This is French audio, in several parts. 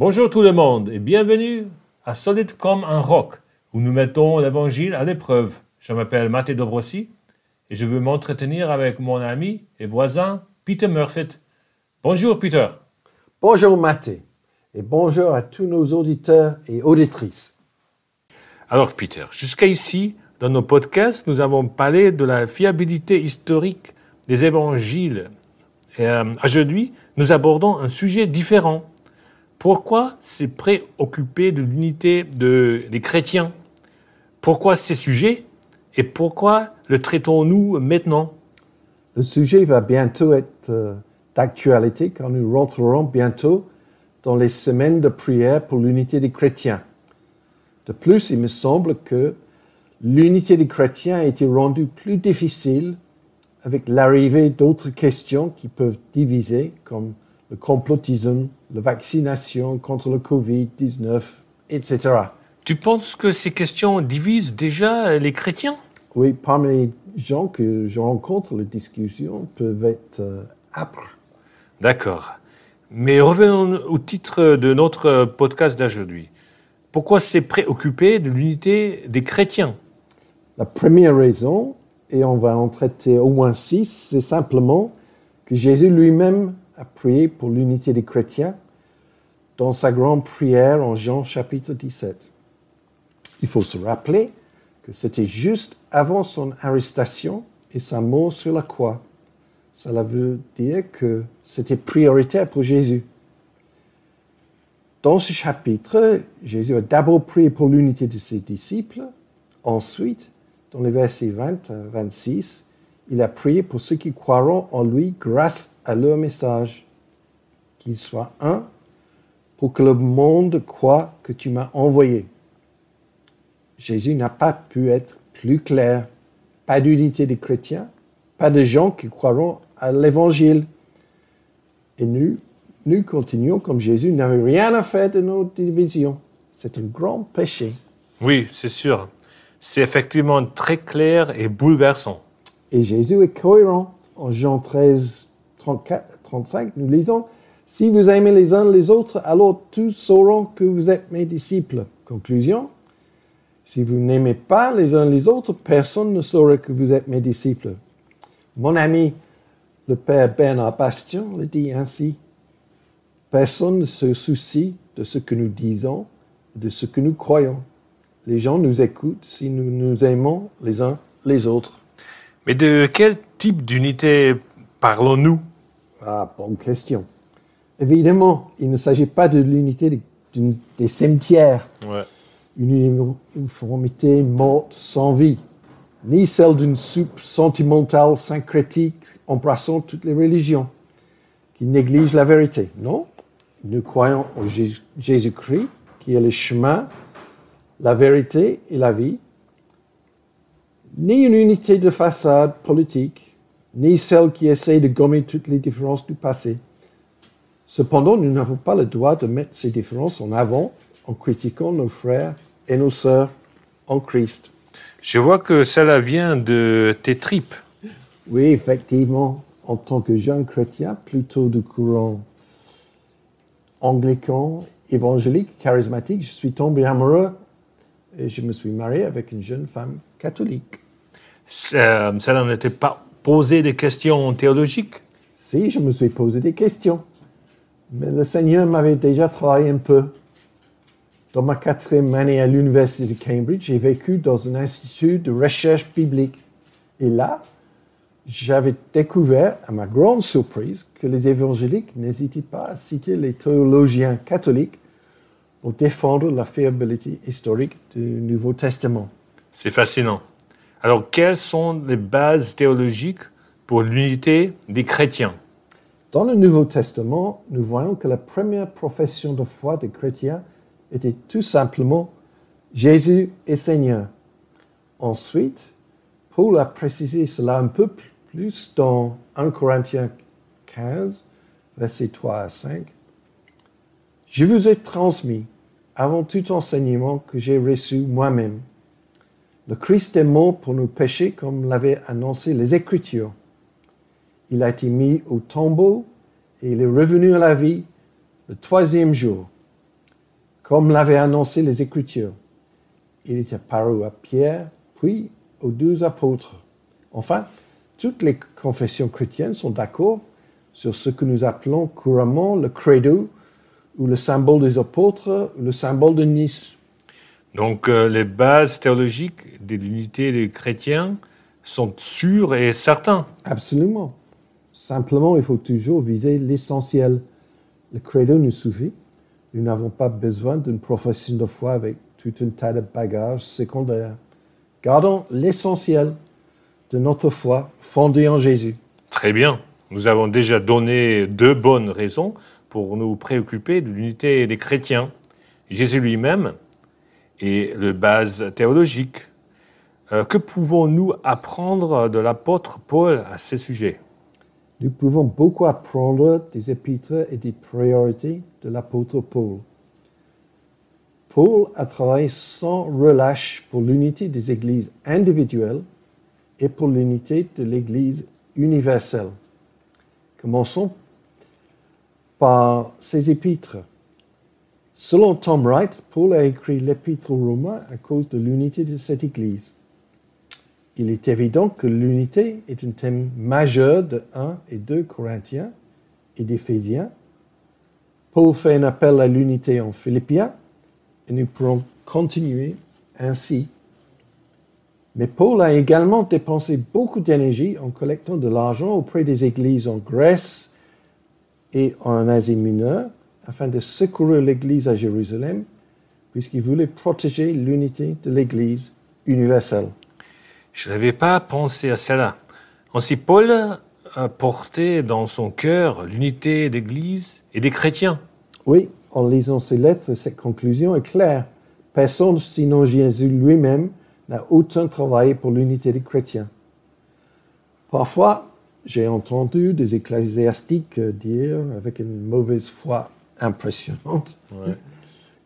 Bonjour tout le monde et bienvenue à Solide comme un roc, où nous mettons l'évangile à l'épreuve. Je m'appelle Matej Dobrossi et je veux m'entretenir avec mon ami et voisin Peter Murfitt. Bonjour Peter. Bonjour Matej et bonjour à tous nos auditeurs et auditrices. Alors Peter, jusqu'à ici, dans nos podcasts, nous avons parlé de la fiabilité historique des évangiles. Et aujourd'hui, nous abordons un sujet différent. Pourquoi se préoccuper de l'unité des chrétiens? Pourquoi ces sujets et pourquoi le traitons-nous maintenant? Le sujet va bientôt être d'actualité car nous rentrerons bientôt dans les semaines de prière pour l'unité des chrétiens. De plus, il me semble que l'unité des chrétiens a été rendue plus difficile avec l'arrivée d'autres questions qui peuvent diviser, comme le complotisme, la vaccination contre le Covid-19, etc. Tu penses que ces questions divisent déjà les chrétiens? Oui, parmi les gens que je rencontre, les discussions peuvent être âpres. D'accord. Mais revenons au titre de notre podcast d'aujourd'hui. Pourquoi se préoccuper de l'unité des chrétiens? La première raison, et on va en traiter au moins 6, c'est simplement que Jésus lui-même a prié pour l'unité des chrétiens dans sa grande prière en Jean chapitre 17. Il faut se rappeler que c'était juste avant son arrestation et sa mort sur la croix. Cela veut dire que c'était prioritaire pour Jésus. Dans ce chapitre, Jésus a d'abord prié pour l'unité de ses disciples. Ensuite, dans les versets 20 à 26, il a prié pour ceux qui croiront en lui grâce à leur message, qu'ils soient un, pour que le monde croie que tu m'as envoyé. Jésus n'a pas pu être plus clair. Pas d'unité des chrétiens, pas de gens qui croiront à l'évangile. Et nous continuons comme Jésus n'avait rien à faire de nos divisions. C'est un grand péché. Oui, c'est sûr. C'est effectivement très clair et bouleversant. Et Jésus est cohérent. En Jean 13, 35, nous lisons « Si vous aimez les uns les autres, alors tous sauront que vous êtes mes disciples. » Conclusion, si vous n'aimez pas les uns les autres, personne ne saura que vous êtes mes disciples. Mon ami, le père Bernard Bastion, le dit ainsi. Personne ne se soucie de ce que nous disons, de ce que nous croyons. Les gens nous écoutent si nous nous aimons les uns les autres. Mais de quel type d'unité parlons-nous? Ah, bonne question. Évidemment, il ne s'agit pas de l'unité des cimetières. Ouais. Une uniformité morte sans vie, ni celle d'une soupe sentimentale syncrétique embrassant toutes les religions, qui néglige la vérité. Non, nous croyons en Jésus-Christ, qui est le chemin, la vérité et la vie, ni une unité de façade politique, ni celle qui essaie de gommer toutes les différences du passé. Cependant, nous n'avons pas le droit de mettre ces différences en avant en critiquant nos frères et nos sœurs en Christ. Je vois que cela vient de tes tripes. Oui, effectivement, en tant que jeune chrétien, plutôt de courant anglican, évangélique, charismatique, je suis tombé amoureux et je me suis marié avec une jeune femme catholique. Cela n'était pas posé des questions théologiques? Si, je me suis posé des questions. Mais le Seigneur m'avait déjà travaillé un peu. Dans ma 4e année à l'Université de Cambridge, j'ai vécu dans un institut de recherche biblique. Et là, j'avais découvert, à ma grande surprise, que les évangéliques n'hésitaient pas à citer les théologiens catholiques pour défendre la fiabilité historique du Nouveau Testament. C'est fascinant. Alors, quelles sont les bases théologiques pour l'unité des chrétiens? Dans le Nouveau Testament, nous voyons que la première profession de foi des chrétiens était tout simplement « Jésus est Seigneur ». Ensuite, Paul a précisé cela un peu plus dans 1 Corinthiens 15, versets 3 à 5. « Je vous ai transmis, avant tout enseignement que j'ai reçu moi-même. Le Christ est mort pour nos péchés comme l'avaient annoncé les Écritures. Il a été mis au tombeau et il est revenu à la vie le 3e jour. comme l'avaient annoncé les Écritures. Il était apparu à Pierre, puis aux 12 apôtres. Enfin, toutes les confessions chrétiennes sont d'accord sur ce que nous appelons couramment le credo, ou le symbole des apôtres, ou le symbole de Nice. Donc, les bases théologiques de l'unité des chrétiens sont sûres et certaines. Absolument. Simplement, il faut toujours viser l'essentiel. Le credo nous suffit. Nous n'avons pas besoin d'une profession de foi avec tout un tas de bagages secondaires. Gardons l'essentiel de notre foi fondée en Jésus. Très bien. Nous avons déjà donné 2 bonnes raisons pour nous préoccuper de l'unité des chrétiens. Jésus lui-même et les bases théologiques. Que pouvons-nous apprendre de l'apôtre Paul à ce sujet? Nous pouvons beaucoup apprendre des épîtres et des priorités de l'apôtre Paul. Paul a travaillé sans relâche pour l'unité des églises individuelles et pour l'unité de l'Église universelle. Commençons par ses épîtres. Selon Tom Wright, Paul a écrit l'épître aux Romains à cause de l'unité de cette Église. Il est évident que l'unité est un thème majeur de 1 et 2 Corinthiens et d'Éphésiens. Paul fait un appel à l'unité en Philippiens et nous pourrons continuer ainsi. Mais Paul a également dépensé beaucoup d'énergie en collectant de l'argent auprès des églises en Grèce et en Asie mineure afin de secourir l'église à Jérusalem puisqu'il voulait protéger l'unité de l'église universelle. Je n'avais pas pensé à cela. Ainsi, Paul a porté dans son cœur l'unité d'Église et des chrétiens. Oui, en lisant ces lettres, cette conclusion est claire. Personne, sinon Jésus lui-même, n'a autant travaillé pour l'unité des chrétiens. Parfois, j'ai entendu des ecclésiastiques dire, avec une mauvaise foi impressionnante,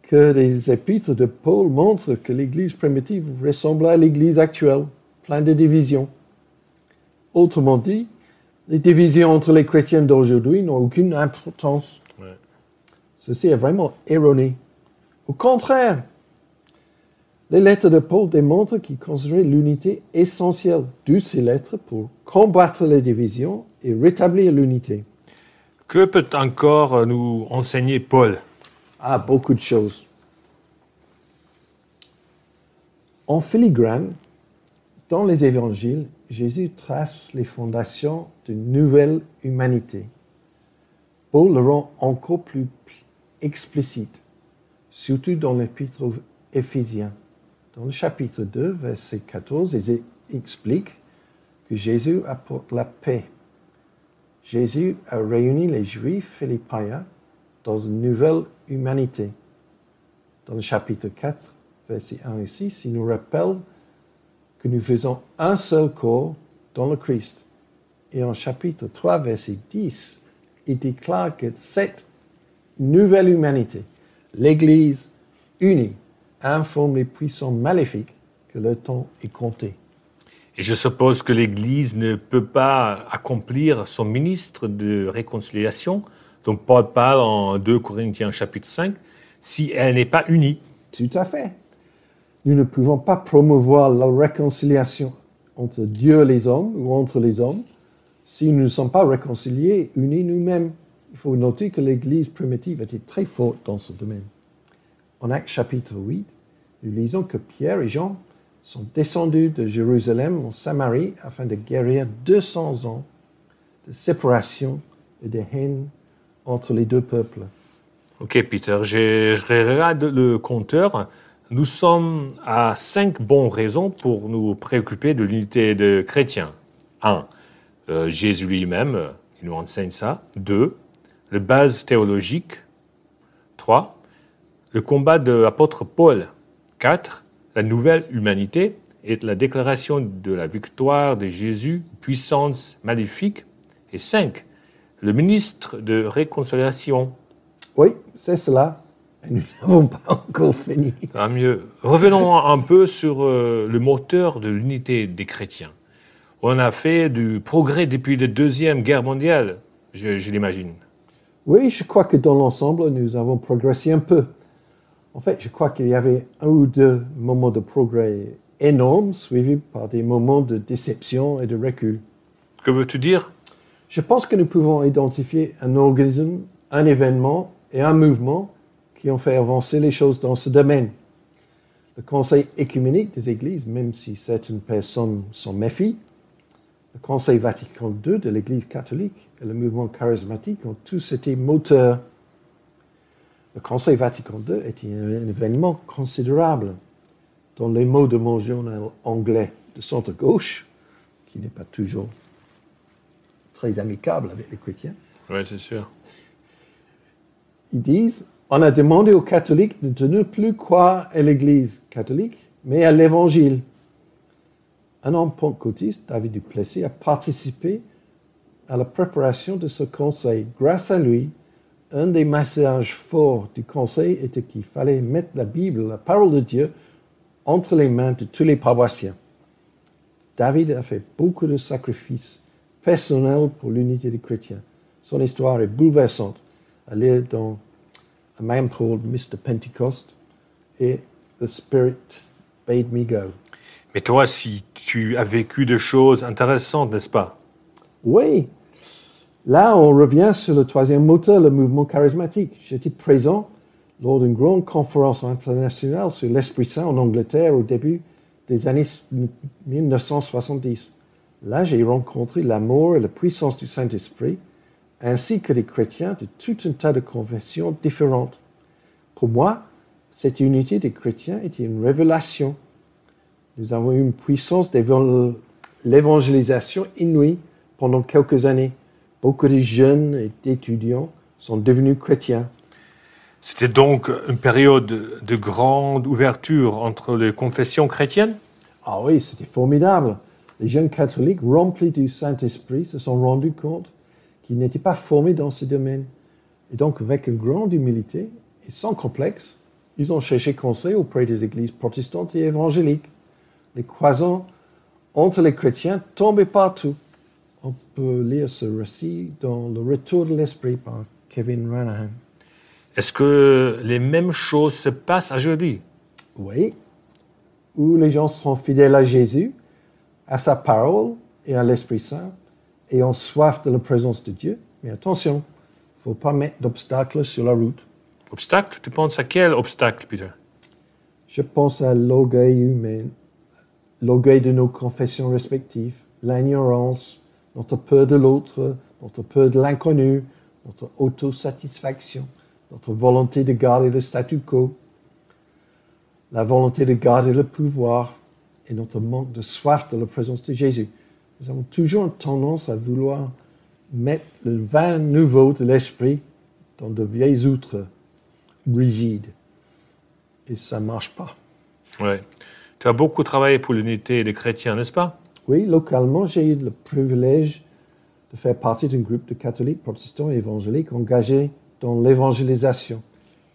que les épîtres de Paul montrent que l'Église primitive ressemble à l'Église actuelle, pleine de divisions. Autrement dit, les divisions entre les chrétiens d'aujourd'hui n'ont aucune importance. Ouais. Ceci est vraiment erroné. Au contraire, les lettres de Paul démontrent qu'il considérait l'unité essentielle, d'où ces lettres pour combattre les divisions et rétablir l'unité. Que peut encore nous enseigner Paul? Ah, beaucoup de choses. En filigrane, dans les évangiles, Jésus trace les fondations d'une nouvelle humanité. Paul le rend encore plus explicite, surtout dans l'épître aux Éphésiens. Dans le chapitre 2, verset 14, il explique que Jésus apporte la paix. Jésus a réuni les Juifs et les païens dans une nouvelle humanité. Dans le chapitre 4, versets 1 et 6, il nous rappelle que nous faisons un seul corps dans le Christ. Et en chapitre 3, verset 10, il déclare que cette nouvelle humanité, l'Église unie, informe les puissants maléfiques que le temps est compté. Et je suppose que l'Église ne peut pas accomplir son ministre de réconciliation, dont Paul parle en 2 Corinthiens chapitre 5, si elle n'est pas unie. Tout à fait. Nous ne pouvons pas promouvoir la réconciliation entre Dieu et les hommes ou entre les hommes si nous ne sommes pas réconciliés, unis nous-mêmes. Il faut noter que l'Église primitive était très forte dans ce domaine. En Actes chapitre 8, nous lisons que Pierre et Jean sont descendus de Jérusalem en Samarie afin de guérir 200 ans de séparation et de haine entre les deux peuples. Ok, Peter, je regarde le compteur. Nous sommes à 5 bonnes raisons pour nous préoccuper de l'unité des chrétiens. 1. Jésus lui-même, il nous enseigne ça. 2. Les bases théologiques. 3. Le combat de l'apôtre Paul. 4. La nouvelle humanité et la déclaration de la victoire de Jésus, puissance maléfique. Et 5. Le ministre de réconciliation. Oui, c'est cela. Et nous n'avons pas encore fini. Tant mieux. Revenons un peu sur le moteur de l'unité des chrétiens. On a fait du progrès depuis la Deuxième Guerre mondiale, je l'imagine. Oui, je crois que dans l'ensemble, nous avons progressé un peu. En fait, je crois qu'il y avait un ou deux moments de progrès énormes suivis par des moments de déception et de recul. Que veux-tu dire? Je pense que nous pouvons identifier un organisme, un événement et un mouvement qui ont fait avancer les choses dans ce domaine. Le Conseil écuménique des Églises, même si certaines personnes s'en méfient, le Conseil Vatican II de l'Église catholique et le mouvement charismatique ont tous été moteurs. Le Conseil Vatican II était un événement considérable. Dans les mots de mon journal anglais de centre-gauche, qui n'est pas toujours très amicable avec les chrétiens, Oui, c'est sûr. ils disent « On a demandé aux catholiques de ne plus croire à l'Église catholique, mais à l'Évangile. » Un homme pentecôtiste, David Duplessis, a participé à la préparation de ce conseil. Grâce à lui, un des messages forts du conseil était qu'il fallait mettre la Bible, la parole de Dieu, entre les mains de tous les paroissiens. David a fait beaucoup de sacrifices personnels pour l'unité des chrétiens. Son histoire est bouleversante à lire dans A Man Called Mr. Pentecost et The Spirit Bade Me Go. Mais toi, si tu as vécu de choses intéressantes, n'est-ce pas? Oui, là on revient sur le troisième moteur, le mouvement charismatique. J'étais présent lors d'une grande conférence internationale sur l'Esprit Saint en Angleterre au début des années 1970. Là, j'ai rencontré l'amour et la puissance du Saint-Esprit, ainsi que des chrétiens de tout un tas de confessions différentes. Pour moi, cette unité des chrétiens était une révélation. Nous avons eu une puissance de l'évangélisation inouïe pendant quelques années. Beaucoup de jeunes et d'étudiants sont devenus chrétiens. C'était donc une période de grande ouverture entre les confessions chrétiennes? Ah oui, c'était formidable. Les jeunes catholiques remplis du Saint-Esprit se sont rendus compte qu'ils n'étaient pas formés dans ce domaine. Et donc, avec une grande humilité et sans complexe, ils ont cherché conseil auprès des églises protestantes et évangéliques. Les croisants entre les chrétiens tombaient partout. On peut lire ce récit dans Le Retour de l'Esprit par Kevin Ranahan. Est-ce que les mêmes choses se passent aujourd'hui? Oui, où les gens sont fidèles à Jésus, à sa parole et à l'Esprit Saint, et ont soif de la présence de Dieu. Mais attention, il ne faut pas mettre d'obstacles sur la route. Obstacle? Tu penses à quel obstacle, Peter? Je pense à l'orgueil humain, l'orgueil de nos confessions respectives, l'ignorance, notre peur de l'autre, notre peur de l'inconnu, notre autosatisfaction, notre volonté de garder le statu quo, la volonté de garder le pouvoir et notre manque de soif de la présence de Jésus. Nous avons toujours tendance à vouloir mettre le vin nouveau de l'esprit dans de vieilles outres rigides. Et ça ne marche pas. Oui. Tu as beaucoup travaillé pour l'unité des chrétiens, n'est-ce pas? Oui, localement, j'ai eu le privilège de faire partie d'un groupe de catholiques, protestants et évangéliques engagés dans l'évangélisation.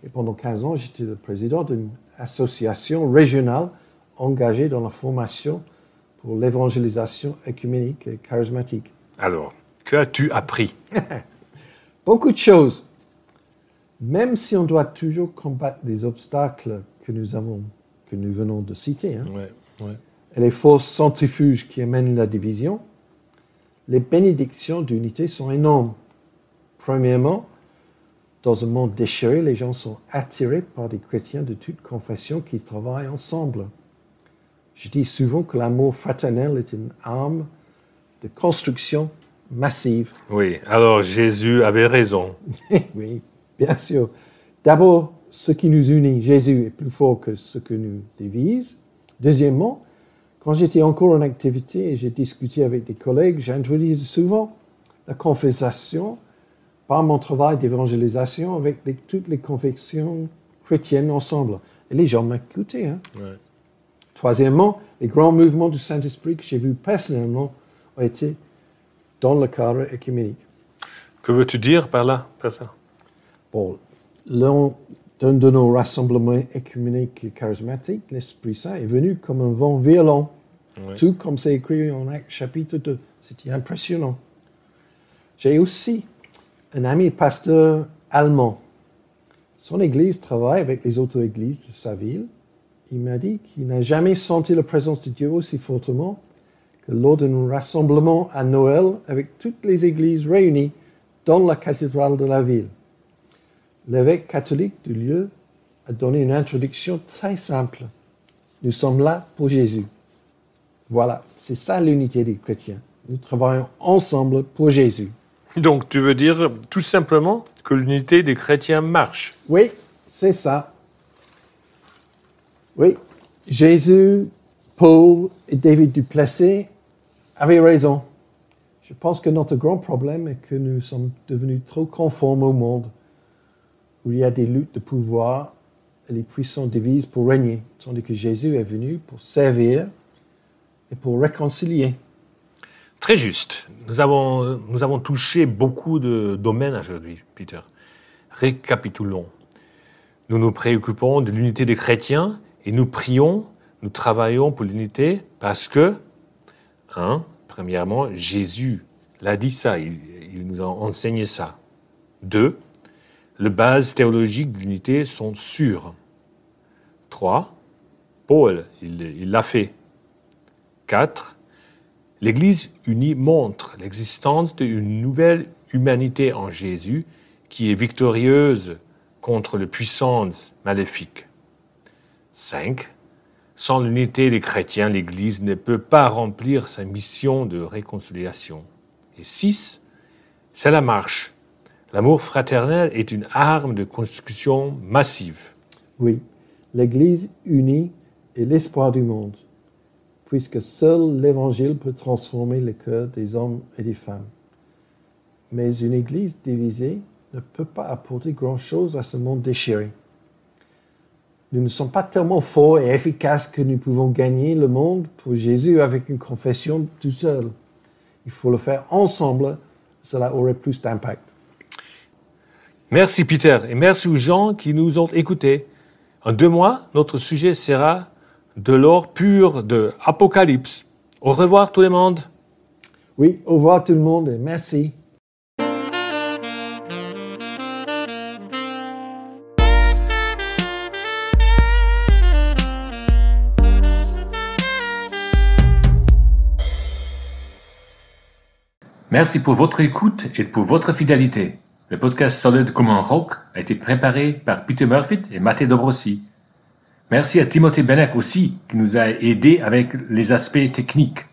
Et pendant 15 ans, j'étais le président d'une association régionale engagée dans la formation pour l'évangélisation œcuménique et charismatique. Alors, que as-tu appris? Beaucoup de choses. Même si on doit toujours combattre des obstacles que nous venons de citer, Ouais. et les forces centrifuges qui amènent la division, les bénédictions d'unité sont énormes. Premièrement, dans un monde déchiré, les gens sont attirés par des chrétiens de toutes confessions qui travaillent ensemble. Je dis souvent que l'amour fraternel est une arme de construction massive. Oui, alors Jésus avait raison. Oui, bien sûr. D'abord, ce qui nous unit, Jésus est plus fort que ce que nous divise. Deuxièmement, quand j'étais encore en activité et j'ai discuté avec des collègues, j'introduisais souvent la confessation par mon travail d'évangélisation avec toutes les confessions chrétiennes ensemble. Et les gens m'écoutaient. Hein? Ouais. Troisièmement, les grands mouvements du Saint-Esprit que j'ai vus personnellement ont été dans le cadre œcuménique. Que veux-tu dire par là, par ça? Bon, l'un de nos rassemblements œcuméniques et charismatiques, l'Esprit Saint est venu comme un vent violent, tout comme c'est écrit en Actes chapitre 2. C'était impressionnant. J'ai aussi un ami pasteur allemand Son église travaille avec les autres églises de sa ville. Il m'a dit qu'il n'a jamais senti la présence de Dieu aussi fortement que lors d'un rassemblement à Noël avec toutes les églises réunies dans la cathédrale de la ville. L'évêque catholique du lieu a donné une introduction très simple. Nous sommes là pour Jésus. Voilà, c'est ça l'unité des chrétiens. Nous travaillons ensemble pour Jésus. Donc tu veux dire tout simplement que l'unité des chrétiens marche? Oui, c'est ça. Oui, Jésus, Paul et David Duplessis avaient raison. Je pense que notre grand problème est que nous sommes devenus trop conformes au monde, où il y a des luttes de pouvoir et les puissants divisent pour régner, tandis que Jésus est venu pour servir et pour réconcilier. Très juste. Nous avons touché beaucoup de domaines aujourd'hui, Peter. Récapitulons. Nous nous préoccupons de l'unité des chrétiens et nous prions, nous travaillons pour l'unité parce que, premièrement, Jésus l'a dit ça, il nous a enseigné ça. 2, les bases théologiques de l'unité sont sûres. 3, Paul, il l'a fait. 4, l'Église unie montre l'existence d'une nouvelle humanité en Jésus qui est victorieuse contre les puissances maléfiques. 5, sans l'unité des chrétiens, l'Église ne peut pas remplir sa mission de réconciliation. Et 6, c'est la marche. L'amour fraternel est une arme de construction massive. Oui, l'Église unie est l'espoir du monde, puisque seul l'Évangile peut transformer le cœur des hommes et des femmes. Mais une Église divisée ne peut pas apporter grand-chose à ce monde déchiré. Nous ne sommes pas tellement forts et efficaces que nous pouvons gagner le monde pour Jésus avec une confession tout seul. Il faut le faire ensemble, cela aurait plus d'impact. Merci Peter et merci aux gens qui nous ont écoutés. En 2 mois, notre sujet sera de l'or pur de Apocalypse. Au revoir tout le monde. Oui, au revoir tout le monde et merci. Merci pour votre écoute et pour votre fidélité. Le podcast Solide comme un roc a été préparé par Peter Murphy et Matteo Dobrossi. Merci à Timothée Benek aussi, qui nous a aidés avec les aspects techniques.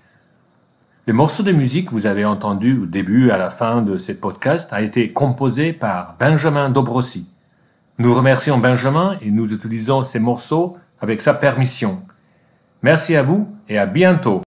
Le morceau de musique que vous avez entendu au début et à la fin de ce podcast a été composé par Benjamin Dobrossi. Nous remercions Benjamin et nous utilisons ces morceaux avec sa permission. Merci à vous et à bientôt.